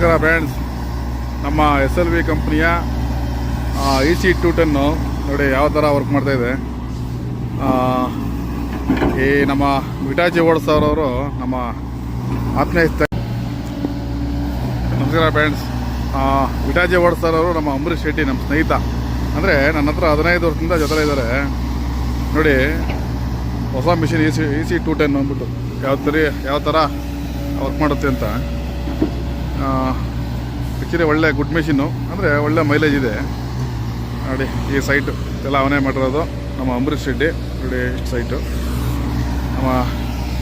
ನಮಸ್ಕಾರ ಫ್ರೆಂಡ್ಸ್. ನಮ್ಮ SLV ಕಂಪ್ನಿಯ EC210 ನೋಡಿ ಯಾವ ಥರ ವರ್ಕ್ ಮಾಡ್ತಾಯಿದೆ. ಈ ನಮ್ಮ ವಿಟಾಚಿ ಓಡಿಸೋರವರು ನಮ್ಮ ಆತ್ಮೀಯ ನಮಸ್ಕಾರ ಫ್ರೆಂಡ್ಸ್. ವಿಟಾಚಿ ಓಡಿಸೋರವರು ನಮ್ಮ ಅಂಬರೀಶ್ ಶೆಟ್ಟಿ, ನಮ್ಮ ಸ್ನೇಹಿತ. ಅಂದರೆ ನನ್ನ ಹತ್ರ 15 ವರ್ಷದಿಂದ ಜೊತೆ ಇದ್ದಾರೆ. ನೋಡಿ ಹೊಸ ಮಿಷಿನ್ EC210 ಅಂದ್ಬಿಟ್ಟು ಯಾವ ಥರ ವರ್ಕ್ ಮಾಡುತ್ತೆ ಅಂತ. ಆ್ಯಕ್ಚುಲಿ ಒಳ್ಳೆ ಗುಡ್ ಮಿಷಿನ್ನು, ಅಂದರೆ ಒಳ್ಳೆ ಮೈಲೇಜ್ ಇದೆ. ನೋಡಿ ಈ ಸೈಟು ಎಲ್ಲ ಅವನೇ ಮಾಡಿರೋದು, ನಮ್ಮ ಅಂಬರೀಶ್ ಶೆಟ್ಟಿ. ನೋಡಿ ಇಷ್ಟು ಸೈಟು ನಮ್ಮ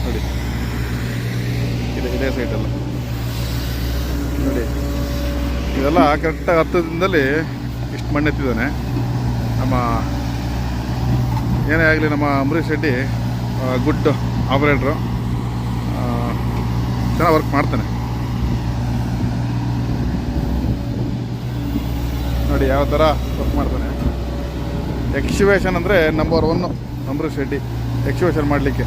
ನೋಡಿ ಇದೇ ಸೈಟಲ್ಲ ನೋಡಿ. ಇದೆಲ್ಲ ಕರೆಕ್ಟಾಗಿ 10 ದಿನದಲ್ಲಿ ಇಷ್ಟು ಮಣ್ಣೆತ್ತಿದ್ದಾನೆ. ನಮ್ಮ ಏನೇ ಆಗಲಿ ನಮ್ಮ ಅಂಬರೀಶ್ ಶೆಟ್ಟಿ ಗುಡ್ ಆಪರೇಟ್ರು, ಚೆನ್ನಾಗಿ ವರ್ಕ್ ಮಾಡ್ತಾನೆ. ನೋಡಿ ಯಾವ ಥರ ವರ್ಕ್ ಮಾಡ್ತಾನೆ. ಎಕ್ಸಿವೇಷನ್ ಅಂದರೆ ನಂಬರ್ 1 ಅಂಬರೀಶ್ ಶೆಟ್ಟಿ. ಎಕ್ಸಿವೇಷನ್ ಮಾಡಲಿಕ್ಕೆ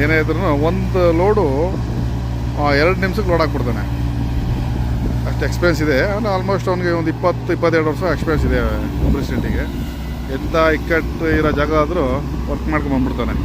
ಏನೇ ಇದ್ರೂ ಒಂದು ಲೋಡು 2 ನಿಮಿಷಕ್ಕೆ ಲೋಡ್ ಹಾಕ್ಬಿಡ್ತಾನೆ. ಅಷ್ಟು ಎಕ್ಸ್ಪೀರಿಯನ್ಸ್ ಇದೆ. ಆಲ್ಮೋಸ್ಟ್ ಅವನಿಗೆ ಒಂದು 20-22 ವರ್ಷ ಎಕ್ಸ್ಪೀರಿಯನ್ಸ್ ಇದೆ ಅಂಬರೀಶ್ ಶೆಟ್ಟಿಗೆ. ಎಂಥ ಇಕ್ಕಟ್ಟು ಇರೋ ಜಾಗ ಆದರೂ ವರ್ಕ್ ಮಾಡ್ಕೊಂಡು ಬಂದ್ಬಿಡ್ತಾನೆ.